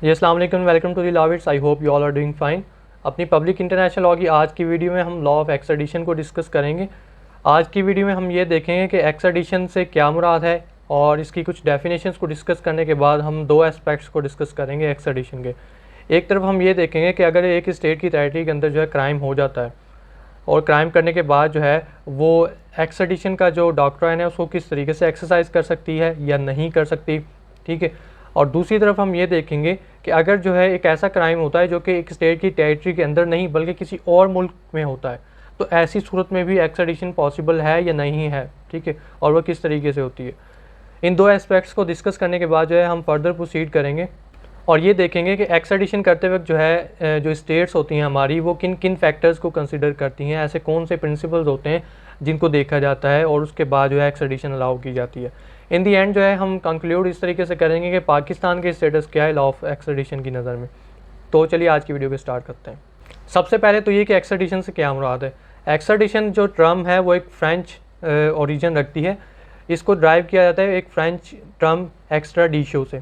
जी अस्सलाम वालेकुम, welcome to the law wits. I hope you all are doing fine. अपनी public international law की आज की वीडियो में हम लॉ ऑफ एक्सट्रैडिशन को डिस्कस करेंगे। आज की वीडियो में हम ये देखेंगे कि एक्सट्रैडिशन से क्या मुराद है और इसकी कुछ डेफिनेशंस को डिस्कस करने के बाद हम दो एस्पेक्ट्स को डिस्कस करेंगे एक्सट्रैडिशन के। एक तरफ हम ये देखेंगे कि अगर एक स्टेट की टेरिटरी के अंदर जो है क्राइम हो जाता है और क्राइम करने के बाद जो है वो एक्सट्रैडिशन का जो डॉक्ट्राइन है उसको किस तरीके से एक्सरसाइज कर सकती है या नहीं कर सकती, ठीक है। और दूसरी तरफ हम ये देखेंगे कि अगर जो है एक ऐसा क्राइम होता है जो कि एक स्टेट की टेरिटरी के अंदर नहीं बल्कि किसी और मुल्क में होता है, तो ऐसी सूरत में भी एक्सट्रैडिशन पॉसिबल है या नहीं है, ठीक है, और वह किस तरीके से होती है। इन दो एस्पेक्ट्स को डिस्कस करने के बाद जो है हम फर्दर प्रोसीड करेंगे और ये देखेंगे कि एक्सट्रैडिशन करते वक्त जो है जो स्टेट्स होती हैं हमारी वो किन किन फैक्टर्स को कंसिडर करती हैं, ऐसे कौन से प्रिंसिपल्स होते हैं जिनको देखा जाता है और उसके बाद जो है एक्सट्रैडिशन अलाउ की जाती है। इन दी एंड जो है हम कंक्लूड इस तरीके से करेंगे कि पाकिस्तान के स्टेटस क्या है लॉ ऑफ एक्सट्रैडिशन की नज़र में। तो चलिए आज की वीडियो को स्टार्ट करते हैं। सबसे पहले तो ये कि एक्सट्रैडिशन से क्या मुराद है। एक्सट्रैडिशन जो टर्म है वो एक फ्रेंच ओरिजिन रखती है। इसको ड्राइव किया जाता है एक फ्रेंच टर्म एक्स्ट्राडिशो से।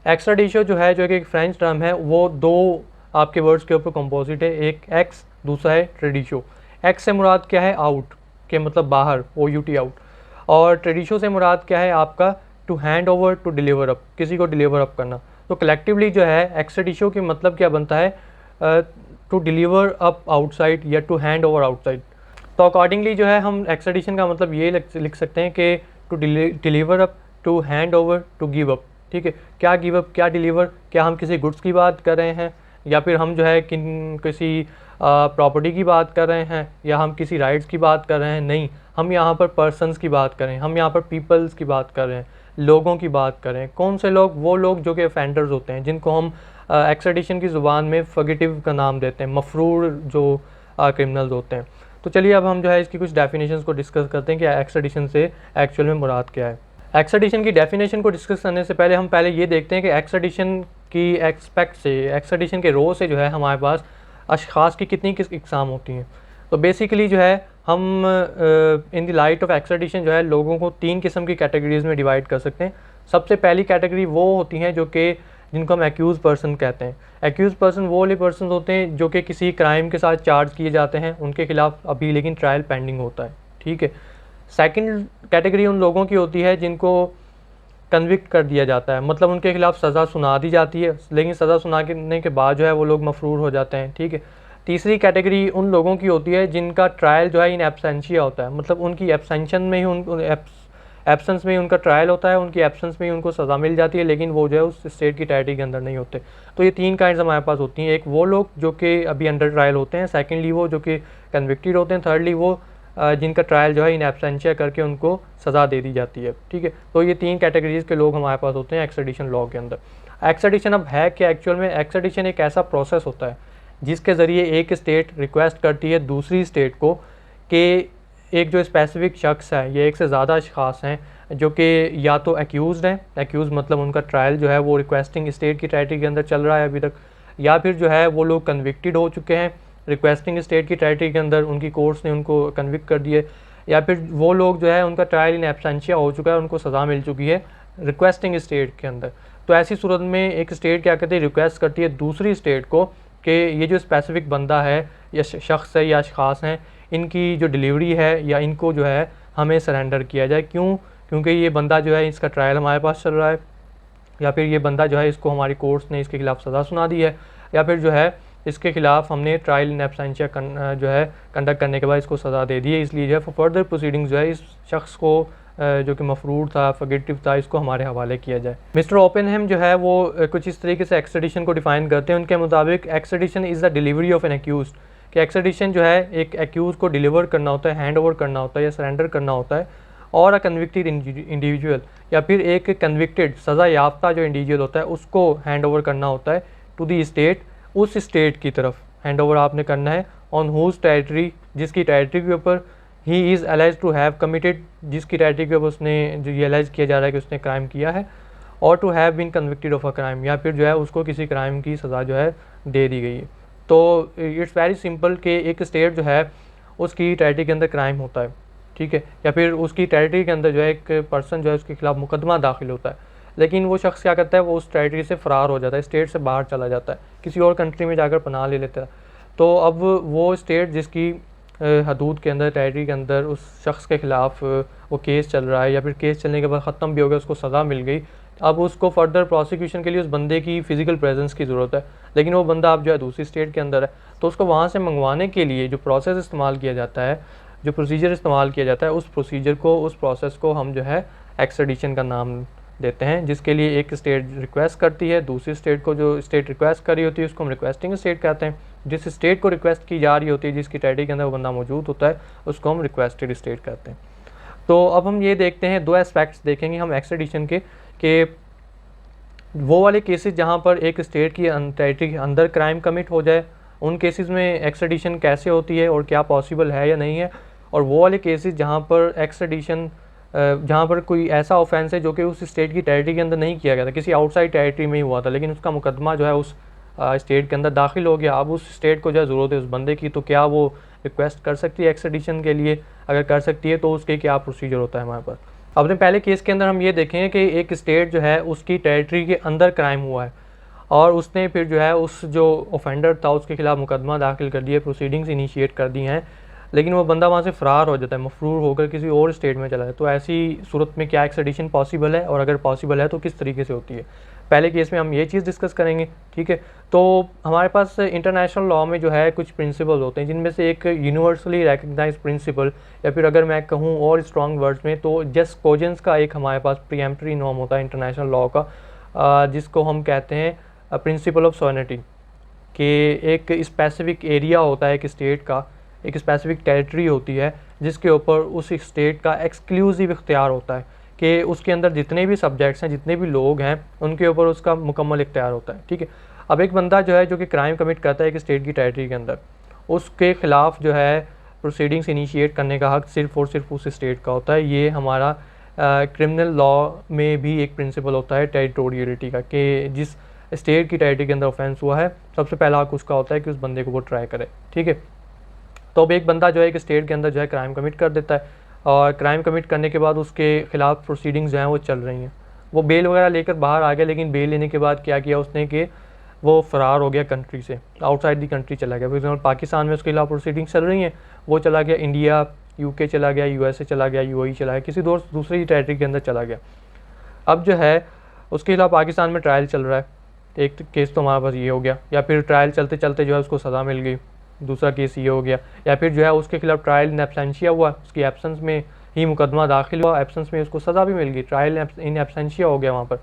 एक्स्ट्राडिशो जो है जो कि एक फ्रेंच टर्म है वो दो आपके वर्ड्स के ऊपर कंपोजिट है, एक एक्स दूसरा है ट्रेडिशो। एक्स से मुराद क्या है, आउट के मतलब बाहर, OUT आउट, और ट्रेडिशो से मुराद क्या है आपका to hand over, to deliver up, किसी को डिलीवर अप करना। तो कलेक्टिवली जो है एक्स्ट्रैडिशो की मतलब क्या बनता है, टू डिलीवर अप आउटसाइड या टू हैंड ओवर आउटसाइड। तो अकॉर्डिंगली जो है हम एक्स्ट्रैडिशन का मतलब ये लिख सकते हैं कि to deliver up, to hand over, to give up, ठीक है। क्या गिव अप, क्या डिलीवर, क्या हम किसी गुड्स की बात कर रहे हैं या फिर हम जो है किसी प्रॉपर्टी की बात कर रहे हैं या हम किसी राइट्स की बात कर रहे हैं, नहीं, हम यहाँ पर पर्सनस की बात करें, हम यहाँ पर पीपल्स की बात कर रहे हैं, लोगों की बात करें। कौन से लोग, वो लोग जो कि ऑफेंडर्स होते हैं जिनको हम एक्सट्रैडिशन की ज़ुबान में फगिटिव का नाम देते हैं, मफरूर जो क्रिमिनल्स होते हैं। तो चलिए अब हम जो है इसकी कुछ डेफिनेशंस को डिस्कस करते हैं कि एक्सट्रैडिशन से एक्चुअल में मुराद क्या है। एक्सट्रैडिशन की डेफिनेशन को डिस्कस करने से पहले हम पहले ये देखते हैं कि एक्सट्रैडिशन की एक्सपेक्ट से, एक्सट्रैडिशन के रो से जो है हमारे पास अशख़ास की कितनी किस इक़साम होती हैं। तो बेसिकली जो है हम in the light of extradition जो है लोगों को तीन किस्म की कैटेगरीज़ में डिवाइड कर सकते हैं। सबसे पहली कैटेगरी वो होती हैं जो कि जिनको हम एक्यूज़ पर्सन कहते हैं। एक्यूज़ पर्सन वो वाले पर्सन होते हैं जो कि किसी क्राइम के साथ चार्ज किए जाते हैं, उनके खिलाफ अभी लेकिन ट्रायल पेंडिंग होता है, ठीक है। सेकंड कैटेगरी उन लोगों की होती है जिनको कन्विक्ट कर दिया जाता है, मतलब उनके खिलाफ सज़ा सुना दी जाती है लेकिन सज़ा सुनाने के बाद जो है वो लोग मफरूर हो जाते हैं, ठीक है। तीसरी कैटेगरी उन लोगों की होती है जिनका ट्रायल जो है इन एब्सेंशिया होता है, मतलब उनकी एब्सेंशन में ही एब्सेंस में ही उनका ट्रायल होता है, उनकी एब्सेंस में ही उनको सज़ा मिल जाती है लेकिन वो जो है उस स्टेट की टेरिटरी के अंदर नहीं होते। तो ये तीन काइंड्स हमारे पास होती हैं। एक वो लोग जो कि अभी अंडर ट्रायल होते हैं, सेकेंडली वो जो कि कन्विक्टेड होते हैं, थर्डली वो जिनका ट्रायल जो है इन एब्सेंशिया करके उनको सज़ा दे दी जाती है, ठीक है। तो ये तीन कैटेगरीज़ के लोग हमारे पास होते हैं एक्सट्रैडिशन लॉ के अंदर। एक्सट्रैडिशन अब है कि एक्चुअल में एक्सट्रैडिशन एक ऐसा प्रोसेस होता है जिसके ज़रिए एक स्टेट रिक्वेस्ट करती है दूसरी स्टेट को कि एक जो स्पेसिफिक शख्स है या एक से ज़्यादा अशख़ास हैं जो कि या तो एक्यूज़ हैं, एक्यूज़ मतलब उनका ट्रायल जो है वो रिक्वेस्टिंग स्टेट की टेरिटरी के अंदर चल रहा है अभी तक, या फिर जो है वो लोग कन्विक्टेड हो चुके हैं रिक्वेस्टिंग स्टेट की टेरिटरी के अंदर, उनकी कोर्ट्स ने उनको कन्विक्ट कर दिए, या फिर वो लोग जो है उनका ट्रायल इन एब्सेंशिया हो चुका है, उनको सज़ा मिल चुकी है रिक्वेस्टिंग स्टेट के अंदर। तो ऐसी सूरत में एक स्टेट क्या कहती है, रिक्वेस्ट करती है दूसरी स्टेट को कि ये जो स्पेसिफिक बंदा है या शख्स है या अशख़ास हैं, इनकी जो डिलीवरी है या इनको जो है हमें सरेंडर किया जाए। क्यों? क्योंकि ये बंदा जो है इसका ट्रायल हमारे पास चल रहा है, या फिर ये बंदा जो है इसको हमारी कोर्ट्स ने इसके खिलाफ सज़ा सुना दी है, या फिर जो है इसके खिलाफ हमने ट्रायल इन एब्सेंशिया जो है कंडक्ट करने के बाद इसको सज़ा दे दी है, इसलिए जो है फर्दर प्रोसीडिंग्स जो है इस शख्स को जो कि मफरूर था, फगिटिव था, इसको हमारे हवाले किया जाए। मिस्टर ओपेनहेम जो है वो कुछ इस तरीके से एक्सट्रैडिशन को डिफ़ाइन करते हैं। उनके मुताबिक extradition is the delivery of an accuse, कि एक्सट्रैडिशन जो है एक एक्यूज़ को डिलीवर करना होता है, हैंड ओवर करना होता है या सरेंडर करना होता है, और अ कन्विक्टेड इंडिविजुअल या फिर एक कन्विक्टेड सज़ा याफ्ता जो इंडिविजुअल होता है उसको हैंड ओवर करना होता है टू दी स्टेट, उस स्टेट की तरफ हैंड ओवर आपने करना है, ऑन हुज टेरिटरी, जिसकी टेरिटरी के ऊपर ही is alleged to have committed, जिसकी टेरिटरी के ऊपर उसने जो ये एलाइज किया जा रहा है कि उसने क्राइम किया है, और to have been convicted of a crime, या फिर जो है उसको किसी क्राइम की सज़ा जो है दे दी गई है। तो इट्स वेरी सिंपल कि एक स्टेट जो है उसकी टेरिटरी के अंदर क्राइम होता है, ठीक है, या फिर उसकी टेरिटरी के अंदर जो है एक पर्सन जो है उसके खिलाफ मुकदमा दाखिल होता है, लेकिन वो शख्स क्या करता है, वो उस टेरिटरी से फ़रार हो जाता है, स्टेट से बाहर चला जाता है, किसी और कंट्री में जाकर पनाह ले लेता है। तो अब वो स्टेट जिसकी हदूद के अंदर, टेरिटरी के अंदर उस शख्स के ख़िलाफ़ वो केस चल रहा है, या फिर केस चलने के बाद ख़त्म भी हो गया, उसको सज़ा मिल गई, अब उसको फर्दर प्रोसिक्यूशन के लिए उस बंदे की फ़िज़िकल प्रेजेंस की ज़रूरत है। लेकिन वो बंदा अब जो है दूसरी स्टेट के अंदर है, तो उसको वहाँ से मंगवाने के लिए जो प्रोसेस इस्तेमाल किया जाता है, जो प्रोसीजर इस्तेमाल किया जाता है, उस प्रोसीजर को, उस प्रोसेस को हम जो है एक्स्ट्राडिशन का नाम देते हैं, जिसके लिए एक स्टेट रिक्वेस्ट करती है दूसरी स्टेट को, जो स्टेट रिक्वेस्ट कर रही होती है उसको हम रिक्वेस्टिंग स्टेट कहते हैं, जिस स्टेट को रिक्वेस्ट की जा रही होती है, जिसकी टेरिटरी के अंदर वो बंदा मौजूद होता है, उसको हम रिक्वेस्टेड स्टेट कहते हैं। तो अब हम ये देखते हैं, दो एस्पेक्ट्स देखेंगे हम एक्स्ट्राडिशन के, कि वो वाले केसेस जहाँ पर एक स्टेट की टेरिटरी के अंदर क्राइम कमिट हो जाए, उन केसेस में एक्स्ट्राडिशन कैसे होती है और क्या पॉसिबल है या नहीं है, और वो वाले केसेस जहाँ पर एक्स्ट्राडिशन, जहाँ पर कोई ऐसा ऑफेंस है जो कि उस स्टेट की टेरिटरी के अंदर नहीं किया गया था, किसी आउटसाइड टेरिटरी में ही हुआ था, लेकिन उसका मुकदमा जो है उस स्टेट के अंदर दाखिल हो गया, अब उस स्टेट को जो है ज़रूरत है उस बंदे की, तो क्या वो रिक्वेस्ट कर सकती है एक्स्ट्राडिशन के लिए? अगर कर सकती है तो उसके क्या प्रोसीजर होता है हमारे पास। अपने पहले केस के अंदर हम ये देखेंगे कि एक स्टेट जो है उसकी टेरिटरी के अंदर क्राइम हुआ है, और उसने फिर जो है उस जो ऑफेंडर था उसके खिलाफ मुकदमा दाखिल कर दिया, प्रोसीडिंग्स इनिशिएट कर दी हैं, लेकिन वो बंदा वहाँ से फ़रार हो जाता है, मफरूर होकर किसी और स्टेट में चला जाए। तो ऐसी सूरत में क्या एक्स्ट्राडिशन पॉसिबल है, और अगर पॉसिबल है तो किस तरीके से होती है? पहले केस में हम ये चीज़ डिस्कस करेंगे, ठीक है। तो हमारे पास इंटरनेशनल लॉ में जो है कुछ प्रिंसिपल होते हैं, जिनमें से एक यूनिवर्सली रिकग्नाइज्ड प्रिंसिपल, या फिर अगर मैं कहूँ और स्ट्रॉन्ग वर्ड्स में तो जस्ट कोजेंस का एक हमारे पास प्रीएम्पटरी नॉर्म होता है इंटरनेशनल लॉ का, जिसको हम कहते हैं प्रिंसिपल ऑफ सॉवरेनिटी, कि एक स्पेसिफिक एरिया होता है एक स्टेट का, एक स्पेसिफिक टेरिटरी होती है जिसके ऊपर उस स्टेट का एक्सक्लूसिव इख्तियार होता है, कि उसके अंदर जितने भी सब्जेक्ट्स हैं, जितने भी लोग हैं, उनके ऊपर उसका मुकम्मल इख्तियार होता है, ठीक है। अब एक बंदा जो है जो कि क्राइम कमिट करता है एक स्टेट की टेरिटरी के अंदर, उसके ख़िलाफ़ जो है प्रोसीडिंग्स इनिशिएट करने का हक़ सिर्फ़ और सिर्फ उस स्टेट का होता है। ये हमारा क्रिमिनल लॉ में भी एक प्रिंसिपल होता है टेरिटोरियलिटी का, कि जिस स्टेट की टेरिटरी के अंदर ऑफेंस हुआ है, सबसे पहला हक़ उसका होता है कि उस बंदे को वो ट्राई करे, ठीक है। तो अब एक बंदा जो है एक स्टेट के अंदर जो है क्राइम कमिट कर देता है, और क्राइम कमिट करने के बाद उसके ख़िलाफ़ प्रोसीडिंग्स जो हैं वो चल रही हैं, वो बेल वगैरह लेकर बाहर आ गया, लेकिन बेल लेने के बाद क्या किया उसने कि वो फ़रार हो गया कंट्री से, आउटसाइड दी कंट्री चला गया। फॉर एग्जाम्पल पाकिस्तान में उसके खिलाफ प्रोसीडिंग्स चल रही हैं, वो चला गया इंडिया, यूके चला गया, यूएसए चला गया, यूएई चला गया, किसी दूसरी टेरिटरी के अंदर चला गया। अब जो है उसके खिलाफ पाकिस्तान में ट्रायल चल रहा है, एक केस तो हमारे पास ये हो गया, या फिर ट्रायल चलते चलते जो है उसको सज़ा मिल गई, दूसरा केस ये हो गया, या फिर जो है उसके खिलाफ ट्रायल इन एब्सेंशिया हुआ, उसकी एब्सेंस में ही मुकदमा दाखिल हुआ, एब्सेंस में उसको सज़ा भी मिल गई, ट्रायल इन एब्सेंशिया हो गया वहाँ पर।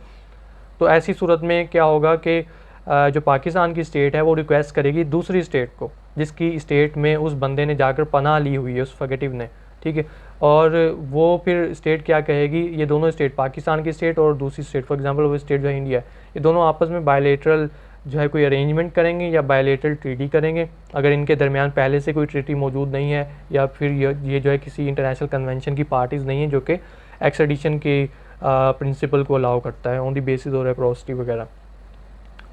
तो ऐसी सूरत में क्या होगा कि जो पाकिस्तान की स्टेट है वो रिक्वेस्ट करेगी दूसरी स्टेट को, जिसकी स्टेट में उस बंदे ने जाकर पनाह ली हुई है, उस फगेटिव ने, ठीक है। और वो फिर स्टेट क्या कहेगी, ये दोनों स्टेट, पाकिस्तान की स्टेट और दूसरी स्टेट, फॉर एग्जांपल वो स्टेट जो है इंडिया, ये दोनों आपस में बायलैटरल जो है कोई अरेंजमेंट करेंगे या बायलैटरल ट्रीटी करेंगे। अगर इनके दरमियान पहले से कोई ट्रीटी मौजूद नहीं है, या फिर ये जो है किसी इंटरनेशनल कन्वेंशन की पार्टीज़ नहीं है जो कि एक्स्ट्राडिशन के प्रिंसिपल को अलाउ करता है on the basis of reciprocity वगैरह,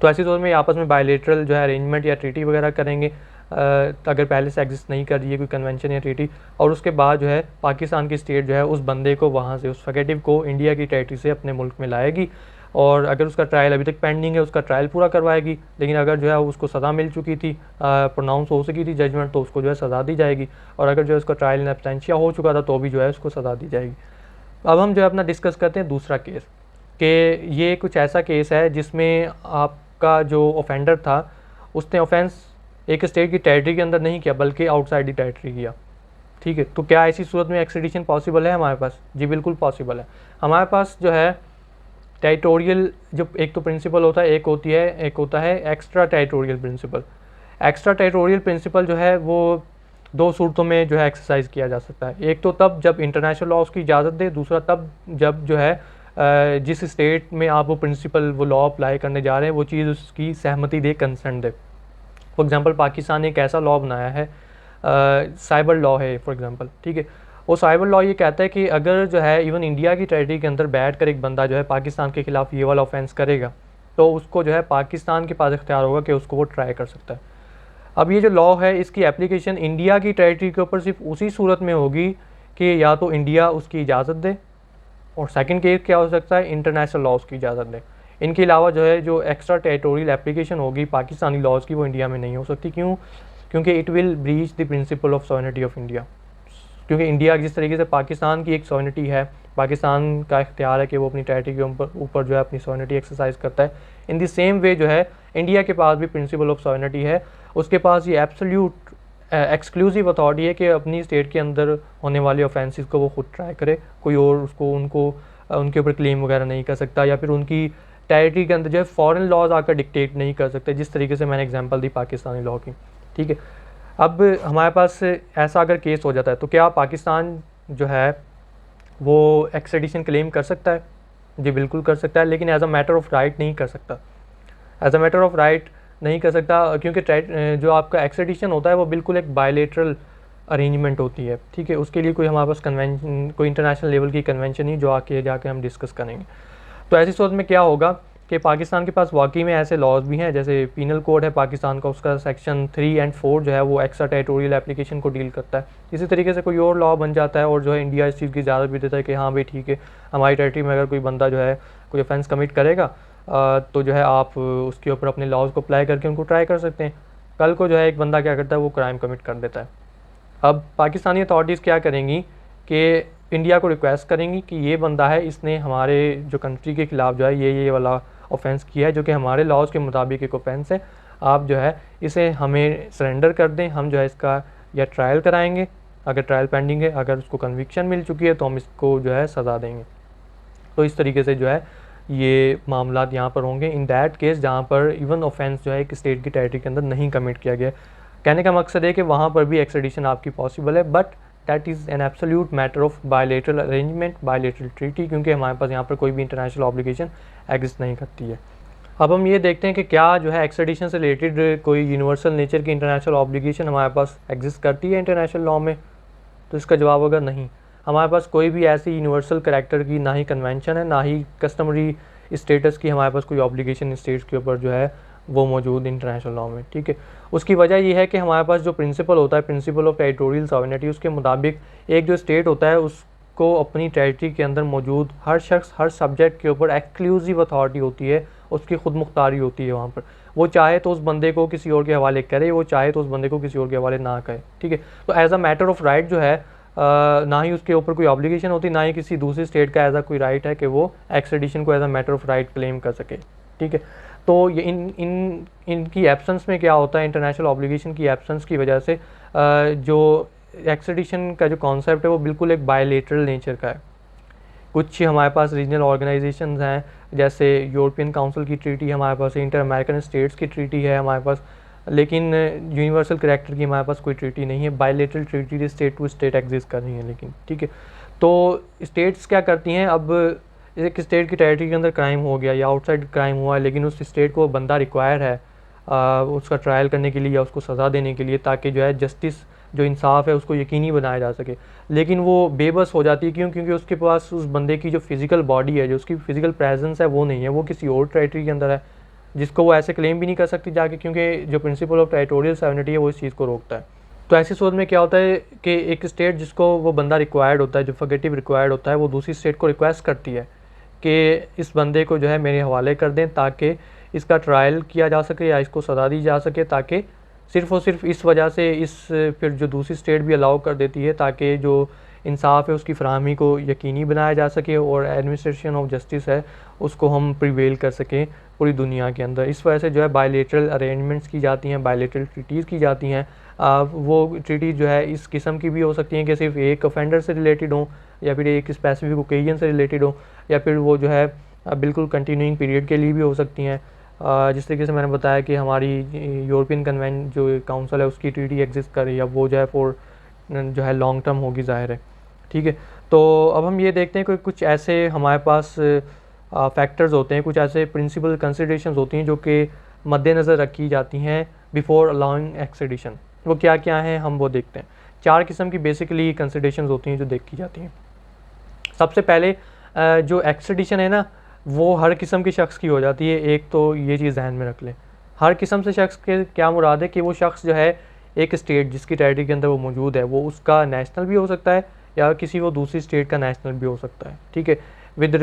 तो ऐसी तौर में आपस में बायलैटरल जो है अरेंजमेंट या ट्रीटी वगैरह करेंगे, अगर पहले से एग्जिस्ट नहीं कर रही है कोई कन्वेंशन या ट्रीटी, और उसके बाद जो है पाकिस्तान की स्टेट जो है उस बंदे को वहाँ से, उस फगेटिव को इंडिया की टेरिटरी से अपने मुल्क में लाएगी, और अगर उसका ट्रायल अभी तक पेंडिंग है उसका ट्रायल पूरा करवाएगी, लेकिन अगर जो है उसको सज़ा मिल चुकी थी, प्रोनाउंस हो चुकी थी जजमेंट, तो उसको जो है सज़ा दी जाएगी, और अगर जो है उसका ट्रायल इन एब्सेंशिया हो चुका था तो भी जो है उसको सज़ा दी जाएगी। अब हम जो है अपना डिस्कस करते हैं दूसरा केस, कि ये कुछ ऐसा केस है जिसमें आपका जो ऑफेंडर था उसने ऑफेंस एक स्टेट की टेरिटरी के अंदर नहीं किया बल्कि आउटसाइड दी टेरिटरी किया, ठीक है। तो क्या ऐसी सूरत में एक्स्ट्राडिशन पॉसिबल है हमारे पास? जी बिल्कुल पॉसिबल है। हमारे पास जो है टेरिटोरियल, जो एक तो प्रिंसिपल होता है, एक होता है extra territorial principle. Extra territorial principle जो है वो दो सूरतों में जो है एक्सरसाइज किया जा सकता है। एक तो तब जब इंटरनेशनल लॉ उसकी इजाज़त दे, दूसरा तब जब जो है जिस स्टेट में आप वो प्रिंसिपल, वो लॉ अप्लाई करने जा रहे हैं, वो चीज़ उसकी सहमति दे, कंसेंट दे। फॉर एग्जांपल पाकिस्तान ने एक ऐसा लॉ बनाया है, साइबर लॉ है फॉर एग्जांपल, ठीक है। वो साइबर लॉ ये कहता है कि अगर जो है इवन इंडिया की टेरिटरी के अंदर बैठ कर एक बंदा जो है पाकिस्तान के ख़िलाफ़ ये वाला ऑफेंस करेगा, तो उसको जो है पाकिस्तान के पास इख्तियार होगा कि उसको वो ट्राई कर सकता है। अब ये जो लॉ है इसकी एप्लीकेशन इंडिया की टेरिटरी के ऊपर सिर्फ उसी सूरत में होगी कि या तो इंडिया उसकी इजाज़त दे, और सेकंड केस क्या हो सकता है, इंटरनेशनल लॉज की इजाज़त दें। इनके अलावा जो है जो एक्स्ट्रा टेरिटोरियल एप्लीकेशन होगी पाकिस्तानी लॉज की, वो इंडिया में नहीं हो सकती। क्यों? क्योंकि it will breach the principle of sovereignty of India. क्योंकि इंडिया जिस तरीके से पाकिस्तान की एक सॉवरेनिटी है, पाकिस्तान का इख्तियार है कि वो अपनी टेरिटरी के ऊपर जो है अपनी सॉवरेनिटी एक्सरसाइज करता है, इन द सेम वे जो है इंडिया के पास भी प्रिंसिपल ऑफ सॉवरेनिटी है। उसके पास ये एब्सोल्यूट एक्सक्लूसिव अथॉरिटी है कि अपनी स्टेट के अंदर होने वाले ऑफेंसेस को वो खुद ट्राई करे, कोई और उसको उनके ऊपर क्लेम वगैरह नहीं कर सकता, या फिर उनकी टेरिटरी के अंदर जो है फॉरेन लॉज आकर डिक्टेट नहीं कर सकते, जिस तरीके से मैंने एग्जांपल दी पाकिस्तानी लॉ की। ठीक है, अब हमारे पास ऐसा अगर केस हो जाता है तो क्या पाकिस्तान जो है वो एक्सट्रेडिशन क्लेम कर सकता है? जी बिल्कुल कर सकता है, लेकिन as a matter of right नहीं कर सकता। As a matter of right नहीं कर सकता, क्योंकि जो आपका एक्सट्रेडिशन होता है वो बिल्कुल एक बायलेटरल अरेंजमेंट होती है। ठीक है, उसके लिए कोई हमारे पास कन्वेंशन, कोई इंटरनेशनल लेवल की कन्वेंशन नहीं जो आके जाके हम डिस्कस करेंगे। तो ऐसी सूरत में क्या होगा कि पाकिस्तान के पास वाकई में ऐसे लॉज भी हैं, जैसे पीनल कोड है पाकिस्तान का, उसका सेक्शन 3 और 4 जो है वो एक्स्ट्रा टेरिटोरियल एप्लीकेशन को डील करता है। इसी तरीके से कोई और लॉ बन जाता है और जो है इंडिया इस चीज़ की इजाज़त भी देता है कि हाँ भाई ठीक है, हमारी टेरिटरी में अगर कोई बंदा जो है कोई ऑफेंस कमिट करेगा तो जो है आप उसके ऊपर अपने लॉज को अप्लाई करके उनको ट्राई कर सकते हैं। कल को जो है एक बंदा क्या करता है, वो क्राइम कमिट कर देता है। अब पाकिस्तानी अथॉरिटीज़ क्या करेंगी कि इंडिया को रिक्वेस्ट करेंगी कि ये बंदा है, इसने हमारे जो कंट्री के ख़िलाफ़ जो है ये वाला ऑफेंस किया है जो कि हमारे लॉज के मुताबिक एक ऑफेंस है, आप जो है इसे हमें सरेंडर कर दें, हम जो है इसका या ट्रायल कराएंगे, अगर ट्रायल पेंडिंग है, अगर उसको कन्विक्शन मिल चुकी है तो हम इसको जो है सज़ा देंगे। तो इस तरीके से जो है ये मामलात यहाँ पर होंगे इन दैट केस जहाँ पर इवन ऑफेंस जो है एक स्टेट की टेरिटरी के अंदर नहीं कमिट किया गया। कहने का मकसद है कि वहाँ पर भी एक्सट्रेडिशन आपकी पॉसिबल है, but that is an absolute matter of bilateral arrangement, bilateral treaty, क्योंकि हमारे पास यहाँ पर कोई भी इंटरनेशनल ऑब्लिगेशन एग्जिस्ट नहीं करती है। अब हम ये देखते हैं कि क्या जो है एक्सट्रेडिशन से रिलेटेड कोई यूनिवर्सल नेचर की इंटरनेशनल ऑब्लिगेशन हमारे पास एग्जिस्ट करती है इंटरनेशनल लॉ में। तो इसका जवाब होगा नहीं, हमारे पास कोई भी ऐसी यूनिवर्सल करैक्टर की ना ही कन्वेंशन है, ना ही कस्टमरी स्टेटस की हमारे पास कोई ऑब्लिगेशन स्टेट्स के ऊपर जो है वो मौजूद इंटरनेशनल लॉ में। ठीक है, उसकी वजह ये है कि हमारे पास जो प्रिंसिपल होता है, प्रिंसिपल ऑफ टेरिटोरियल सॉवरेनिटी, उसके मुताबिक एक जो स्टेट होता है उसको अपनी टेरिटरी के अंदर मौजूद हर शख्स, हर सब्जेक्ट के ऊपर एक्सक्लूसिव अथॉरिटी होती है, उसकी खुद मुख्तारी होती है। वहाँ पर वो चाहे तो उस बंदे को किसी और के हवाले करे, वो चाहे तो उस बंदे को किसी और के हवाले ना करे। ठीक है, तो as a matter of right जो है ना ही उसके ऊपर कोई ऑब्लिगेशन होती, ना ही किसी दूसरी स्टेट का ऐसा कोई राइट है कि वो एक्सट्रेडिशन को as a matter of right claim कर सके। ठीक है, तो ये इनकी एब्सेंस में क्या होता है, इंटरनेशनल ऑब्लिगेशन की एब्सेंस की वजह से जो एक्सट्रेडिशन का जो कॉन्सेप्ट है वो बिल्कुल एक बायलेटरल नेचर का है। कुछ हमारे पास रीजनल ऑर्गेनाइजेशंस हैं, जैसे यूरोपियन काउंसिल की ट्रीटी हमारे पास, इंटर अमेरिकन स्टेट्स की ट्रीटी है हमारे पास, लेकिन यूनिवर्सल करैक्टर की हमारे पास कोई ट्रीटी नहीं है। Bilateral treaty state to state exist कर रही है लेकिन। ठीक है, तो स्टेट्स क्या करती हैं, अब एक स्टेट की टेरिटरी के अंदर क्राइम हो गया या आउटसाइड क्राइम हुआ है, लेकिन उस स्टेट को बंदा रिक्वायर है उसका ट्रायल करने के लिए या उसको सज़ा देने के लिए, ताकि जो है जस्टिस, जो इंसाफ है उसको यकीनी बनाया जा सके, लेकिन वो बेबस हो जाती है। क्यों? क्योंकि उसके पास उस बंदे की जो फिज़िकल बॉडी है, जो उसकी फिज़िकल प्रेजेंस है वो नहीं है, वो किसी और टेरिटरी के अंदर है, जिसको वो ऐसे क्लेम भी नहीं कर सकती जाके, क्योंकि जो प्रिंसिपल ऑफ टेरिटोरियल सॉवरेनिटी है वो इस चीज़ को रोकता है। तो ऐसी सूरत में क्या होता है कि एक स्टेट जिसको वो बंदा रिक्वायर्ड होता है, जो फगेटिव रिक्वायर्ड होता है, वो दूसरी स्टेट को रिक्वेस्ट करती है कि इस बंदे को जो है मेरे हवाले कर दें ताकि इसका ट्रायल किया जा सके या इसको सज़ा दी जा सके, ताकि सिर्फ़ और सिर्फ इस वजह से फिर जो दूसरी स्टेट भी अलाउ कर देती है ताकि जो इंसाफ है उसकी फराहमी को यकीनी बनाया जा सके और एडमिनिस्ट्रेशन ऑफ जस्टिस है उसको हम प्रिवेल कर सकें पूरी दुनिया के अंदर। इस वजह से जो है बायलेटरल अरेंजमेंट्स की जाती हैं, बायलेटरल ट्रीटीज़ की जाती हैं। वो ट्रीटी जो है इस किस्म की भी हो सकती हैं कि सिर्फ एक ऑफेंडर से रिलेटेड हो, या फिर एक स्पेसिफिक ओकेजन से रिलेटेड हो, या फिर वो जो है बिल्कुल कंटिन्यूइंग पीरियड के लिए भी हो सकती हैं। जिस तरीके से मैंने बताया कि हमारी यूरोपियन कन्वेंशन जो काउंसिल है उसकी ट्रीटी एग्जिस्ट कर रही है, अब वो जो है फॉर जो है लॉन्ग टर्म होगी ज़ाहिर है। ठीक है, तो अब हम ये देखते हैं कि कुछ ऐसे हमारे पास फैक्टर्स होते हैं, कुछ ऐसे प्रिंसिपल कंसिडरेशंस होती हैं जो कि मद्देनज़र रखी जाती हैं बिफोर अलाउइंग एक्सट्रेडिशन। वो क्या क्या हैं हम वो देखते हैं। 4 किस्म की बेसिकली कंसिडरेशंस होती हैं जो देखी जाती हैं। सबसे पहले जो एक्सट्रेडिशन है ना, वो हर किस्म के शख्स की हो जाती है। एक तो ये चीज़ ध्यान में रख लें, हर किस्म से शख्स के क्या मुराद है कि वो शख्स जो है एक स्टेट जिसकी टेरिटरी के अंदर वो मौजूद है वो उसका नेशनल भी हो सकता है या किसी वो दूसरी स्टेट का नेशनल भी हो सकता है। ठीक है, with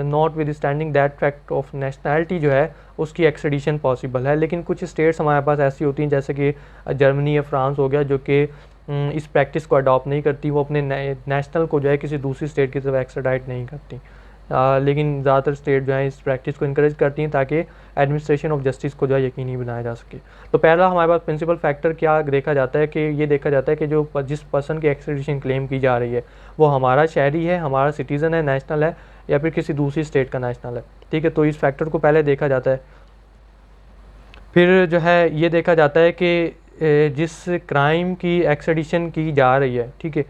not with standing that fact of nationality जो है उसकी एक्सट्रेडिशन पॉसिबल है। लेकिन कुछ स्टेट्स हमारे पास ऐसी होती हैं जैसे कि जर्मनी या फ्रांस हो गया, जो कि इस प्रैक्टिस को अडॉप्ट नहीं करती, वो अपने नेशनल को जो है किसी दूसरी स्टेट की तरफ एक्स्ट्राडाइट नहीं करती। लेकिन ज़्यादातर स्टेट जो है इस प्रैक्टिस को इनकरेज करती हैं ताकि एडमिनिस्ट्रेशन ऑफ जस्टिस को जो है यकीनी बनाया जा सके। तो पहला हमारे पास प्रिंसिपल फैक्टर क्या देखा जाता है कि ये देखा जाता है कि जो जिस पर्सन की एक्स्ट्रेडिशन क्लेम की जा रही है वो हमारा शहरी है, हमारा सिटीज़न है, नेशनल है, या फिर किसी दूसरी स्टेट का नेशनल है। ठीक है, तो इस फैक्टर को पहले देखा जाता है। फिर जो है ये देखा जाता है कि जिस क्राइम की एक्स्ट्रेडिशन की जा रही है, ठीक है,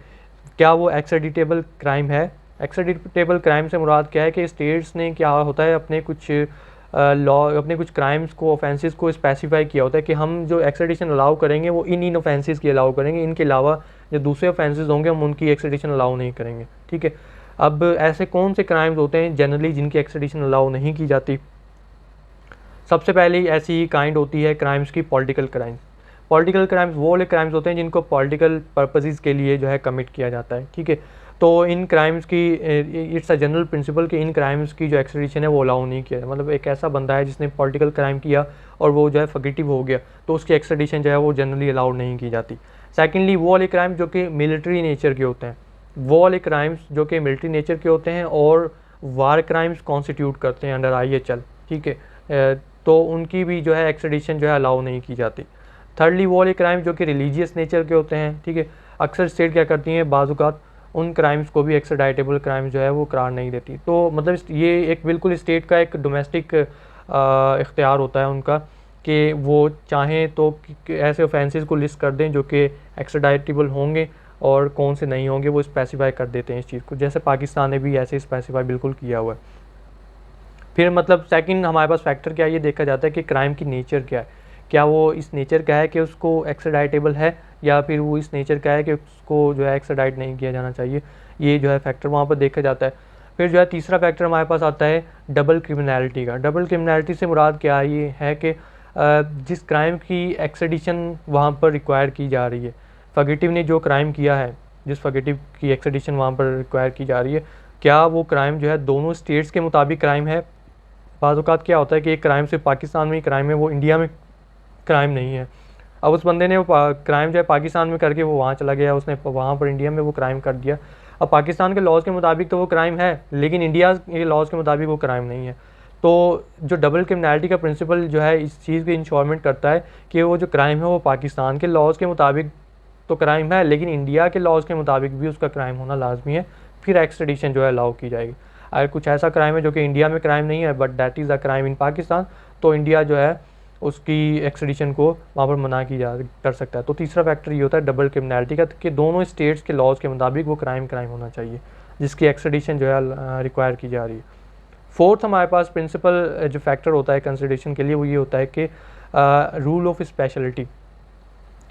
क्या वो एक्स्ट्रेडिटेबल क्राइम है। एक्स्ट्रेडिटेबल क्राइम से मुराद क्या है कि स्टेट्स ने क्या होता है अपने कुछ अपने कुछ क्राइम्स को, ऑफेंसेस को स्पेसिफाई किया होता है कि हम जो एक्स्ट्रेडिशन अलाउ करेंगे वो इन ऑफेंसेस की अलाउ करेंगे, इनके अलावा जो दूसरे ऑफेंसेस होंगे हम उनकी एक्स्ट्रेडिशन अलाउ नहीं करेंगे। ठीक है, अब ऐसे कौन से क्राइम्स होते हैं जनरली जिनकी एक्स्ट्रेडिशन अलाउ नहीं की जाती। सबसे पहले ऐसी काइंड होती है क्राइम्स की पॉलिटिकल क्राइम्स। पॉलिटिकल क्राइम्स वो वाले क्राइम्स होते हैं जिनको पॉलिटिकल पर्पसेस के लिए जो है कमिट किया जाता है। ठीक है, तो इन क्राइम्स की इट्स अ जनरल प्रिंसिपल कि इन क्राइम्स की जो एक्स्ट्रेडिशन है वो अलाउ नहीं किया। मतलब एक ऐसा बंदा है जिसने पॉलिटिकल क्राइम किया और वो जो है फगेटिव हो गया तो उसकी एक्स्ट्रेडिशन जो है वो जनरली अलाउड नहीं की जाती। सेकेंडली वो वाले क्राइम जो कि मिलिट्री नेचर के होते हैं, वो वाले क्राइम्स जो कि मिलिट्री नेचर के होते हैं और वार क्राइम्स कॉन्स्टिट्यूट करते हैं अंडर IHL। ठीक है, तो उनकी भी जो है एक्स्ट्रेडिशन जो है अलाउ नहीं की जाती। थर्डली वो वाले क्राइम जो कि रिलीजियस नेचर के होते हैं। ठीक है, अक्सर स्टेट क्या करती हैं बाज़-औक़ात उन क्राइम्स को भी एक्स्ट्राडाइटेबल क्राइम जो है वो करार नहीं देती। तो मतलब ये एक बिल्कुल स्टेट का एक डोमेस्टिक इख्तियार होता है उनका कि वो चाहें तो ऐसे ऑफेंसेस को लिस्ट कर दें जो कि एक्स्ट्राडाइटेबल होंगे और कौन से नहीं होंगे वो स्पेसिफाई कर देते हैं इस चीज़ को, जैसे पाकिस्तान ने भी ऐसे स्पेसिफाई बिल्कुल किया हुआ है। फिर मतलब सेकंड हमारे पास फैक्टर क्या है, ये देखा जाता है कि क्राइम की नेचर क्या है, क्या वो इस नेचर का है कि उसको एक्स्ट्राडाइटेबल है या फिर वो इस नेचर का है कि उसको जो है एक्स्ट्राडाइट नहीं किया जाना चाहिए। ये जो है फैक्टर वहाँ पर देखा जाता है। फिर जो है तीसरा फैक्टर हमारे पास आता है डबल क्रिमिनलिटी का। डबल क्रिमिनलिटी से मुराद क्या है, ये है कि जिस क्राइम की एक्स्ट्रेडिशन वहाँ पर रिक्वायर की जा रही है, फगेटिव ने जो क्राइम किया है, जिस फगेटिव की एक्स्ट्रेडिशन वहाँ पर रिक्वायर की जा रही है, क्या वो क्राइम जो है दोनों स्टेट्स के मुताबिक क्राइम है। बाज़ औक़ात क्या होता है कि एक क्राइम सिर्फ पाकिस्तान में ही क्राइम है, वो इंडिया में क्राइम नहीं है। अब उस बंदे ने वो क्राइम जो है पाकिस्तान में करके वो वहाँ चला गया, उसने वहाँ पर इंडिया में वो क्राइम कर दिया। अब पाकिस्तान के लॉज़ के मुताबिक तो वो क्राइम है लेकिन इंडिया के लॉज़ के मुताबिक वो क्राइम नहीं है। तो जो डबल क्रिमिनलिटी का प्रिंसिपल जो है इस चीज़ की इंश्योरमेंट करता है कि वो जो क्राइम है वो पाकिस्तान के लॉज़ के मुताबिक तो क्राइम है लेकिन इंडिया के लॉज़ के मुताबिक भी उसका क्राइम होना लाजमी है, फिर एक्स्ट्रेडिशन जो है अलाउ की जाएगी। अगर कुछ ऐसा क्राइम है जो कि इंडिया में क्राइम नहीं है but that is a crime इन पाकिस्तान, तो इंडिया जो है उसकी एक्स्ट्रेडिशन को वहाँ पर मना की जा कर सकता है। तो तीसरा फैक्टर ये होता है डबल क्रिमिनलिटी का कि दोनों स्टेट्स के लॉज़ के मुताबिक वो क्राइम होना चाहिए जिसकी एक्स्ट्रेडिशन जो है रिक्वायर की जा रही है। फोर्थ हमारे पास प्रिंसिपल जो फैक्टर होता है कंसिडरेशन के लिए वो ये होता है कि रूल ऑफ स्पेशलिटी।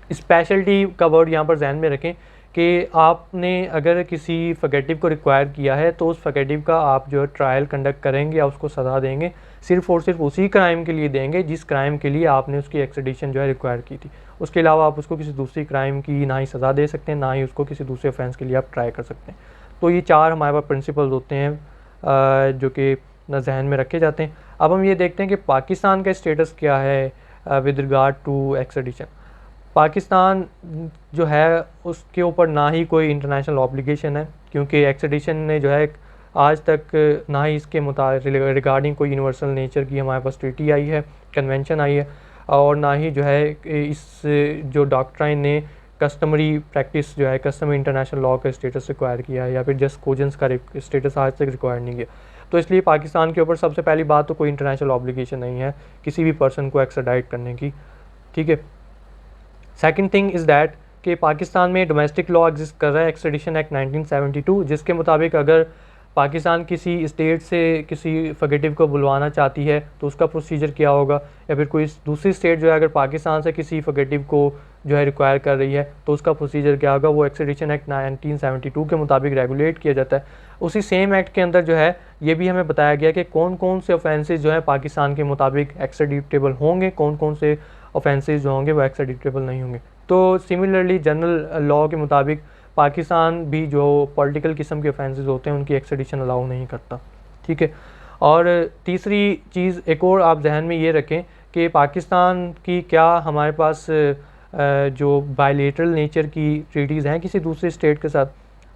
स्पेशलिटी का वर्ड यहाँ पर जहन में रखें कि आपने अगर किसी फगेटिव को रिक्वायर किया है तो उस फगेटिव का आप जो है ट्रायल कंडक्ट करेंगे या उसको सज़ा देंगे सिर्फ़ और सिर्फ उसी क्राइम के लिए देंगे जिस क्राइम के लिए आपने उसकी एक्स्ट्रेडिशन जो है रिक्वायर की थी। उसके अलावा आप उसको किसी दूसरी क्राइम की ना ही सज़ा दे सकते हैं ना ही उसको किसी दूसरे ऑफेंस के लिए आप ट्राई कर सकते हैं। तो ये चार हमारे पास प्रिंसिपल्स होते हैं जो कि जहन में रखे जाते हैं। अब हम ये देखते हैं कि पाकिस्तान का स्टेटस क्या है विद रिगार्ड टू एक्स्ट्रेडिशन। पाकिस्तान जो है उसके ऊपर ना ही कोई इंटरनेशनल ऑब्लिगेशन है क्योंकि एक्स्ट्रेडिशन ने जो है आज तक ना ही इसके रिगार्डिंग कोई यूनिवर्सल नेचर की हमारे पास ट्रीटी आई है, कन्वेंशन आई है, और ना ही जो है इस जो डॉक्ट्राइन ने कस्टमरी प्रैक्टिस जो है कस्टमरी इंटरनेशनल लॉ का स्टेटस रिक्वायर किया है या फिर जस्ट कोजेंस का स्टेटस आज तक रिक्वायर नहीं किया। तो इसलिए पाकिस्तान के ऊपर सबसे पहली बात तो कोई इंटरनेशनल ऑब्लिगेशन नहीं है किसी भी पर्सन को एक्स्ट्राडाइट करने की। ठीक है, सेकंड थिंग इज़ दैट कि पाकिस्तान में डोमेस्टिक लॉ एग्जिस्ट कर रहा है एक्स्ट्रेडिशन एक्ट 1972 जिसके मुताबिक अगर पाकिस्तान किसी स्टेट से किसी फगेटिव को बुलवाना चाहती है तो उसका प्रोसीजर क्या होगा, या फिर कोई दूसरी स्टेट जो है अगर पाकिस्तान से किसी फगेटिव को जो है रिक्वायर कर रही है तो उसका प्रोसीजर क्या होगा, वो एक्स्ट्रेडिशन एक्ट 1972 के मुताबिक रेगुलेट किया जाता है। उसी सेम एक्ट के अंदर जो है ये भी हमें बताया गया कि कौन कौन से ऑफेंसेस जो है पाकिस्तान के मुताबिक एक्स्ट्रेडिटेबल होंगे, कौन कौन से ऑफेंसेस जो होंगे वो एक्स्ट्रेडिटेबल नहीं होंगे। तो सिमिलरली जनरल लॉ के मुताबिक पाकिस्तान भी जो पॉलिटिकल किस्म के ऑफेंसेस होते हैं उनकी एक्सट्रेडिशन अलाउ नहीं करता, ठीक है। और तीसरी चीज़ एक और आप जहन में ये रखें कि पाकिस्तान की क्या हमारे पास जो बायलेटरल नेचर की ट्रीटीज़ हैं किसी दूसरे स्टेट के साथ,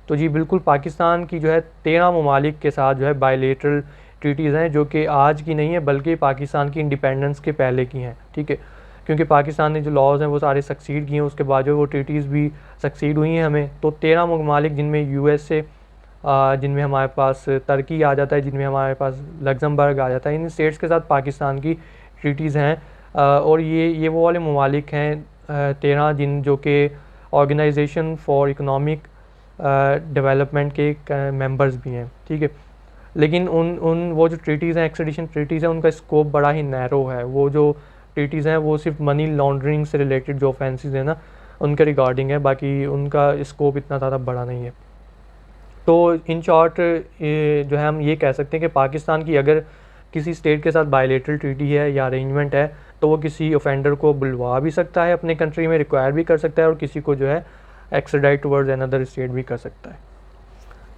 तो जी बिल्कुल पाकिस्तान की जो है 13 ममालिक के साथ जो है बायलेटरल ट्रीटीज़ हैं जो कि आज की नहीं है बल्कि पाकिस्तान की इंडिपेंडेंस के पहले की हैं, ठीक है। क्योंकि पाकिस्तान ने जो लॉज़ हैं वो सारे सक्सीड किए हैं, उसके बाद जो वो ट्रीटीज़ भी सक्सीड हुई हैं हमें। तो 13 ममालिक जिनमें USA, जिनमें हमारे पास तुर्की आ जाता है, जिनमें हमारे पास लग्जमबर्ग आ जाता है, इन स्टेट्स के साथ पाकिस्तान की ट्रीटीज़ हैं। और ये वो वाले ममालिक हैं 13 जो कि ऑर्गेनाइजेशन फॉर इकोनॉमिक डेवलपमेंट के मेंबर्स भी हैं, ठीक है। लेकिन उन वो जो ट्रीटीज़ हैं, एक्सट्रेडिशन ट्रीटीज़ हैं, उनका स्कोप बड़ा ही नैरो है। वो जो ट्रीटीज़ हैं वो सिर्फ मनी लॉन्ड्रिंग से रिलेटेड जो ऑफेंसेस हैं ना उनके रिगार्डिंग है, बाकी उनका स्कोप इतना ज़्यादा बड़ा नहीं है। तो इन शॉर्ट जो है हम ये कह सकते हैं कि पाकिस्तान की अगर किसी स्टेट के साथ बायलेटरल ट्रीटी है या अरेंजमेंट है तो वो किसी ऑफेंडर को बुलवा भी सकता है अपने कंट्री में, रिक्वायर भी कर सकता है, और किसी को जो है एक्सट्राडाइट टुवर्ड्स अनदर स्टेट भी कर सकता है।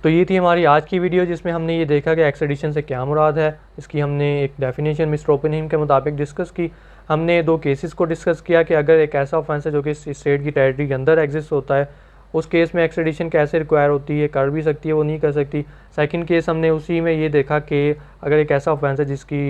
तो ये थी हमारी आज की वीडियो जिसमें हमने ये देखा कि एक्सट्रेडिशन से क्या मुराद है। इसकी हमने एक डेफिनेशन मिस्टर ओपेनहेम के मुताबिक डिस्कस की। हमने 2 केसेस को डिस्कस किया कि अगर एक ऐसा ऑफेंस है जो कि स्टेट की टेरिटरी के अंदर एग्जिस्ट होता है, उस केस में एक्सट्रेडिशन कैसे रिक्वायर होती है, कर भी सकती है, वो नहीं कर सकती। सेकंड केस हमने उसी में ये देखा कि अगर एक ऐसा ऑफेंस है जिसकी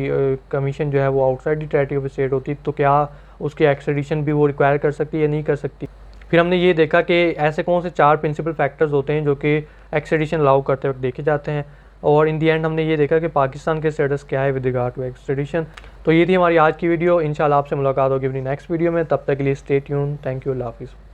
कमीशन जो है वो outside the territory of state होती तो क्या उसकी एक्सट्रेडिशन भी वो रिक्वायर कर सकती है या नहीं कर सकती। फिर हमने ये देखा कि ऐसे कौन से 4 प्रिंसिपल फैक्टर्स होते हैं जो कि एक्सट्रेडिशन अलाउ करते वक्त देखे जाते हैं। और इन दी एंड हमने ये देखा कि पाकिस्तान के स्टेटस क्या है विद रिगार्ड टू एक्सट्रेडिशन। तो ये थी हमारी आज की वीडियो। इंशाल्लाह आपसे मुलाकात होगी अपनी नेक्स्ट वीडियो में, तब तक के लिए स्टे ट्यून। थैंक यू, अल्लाह हाफिज़।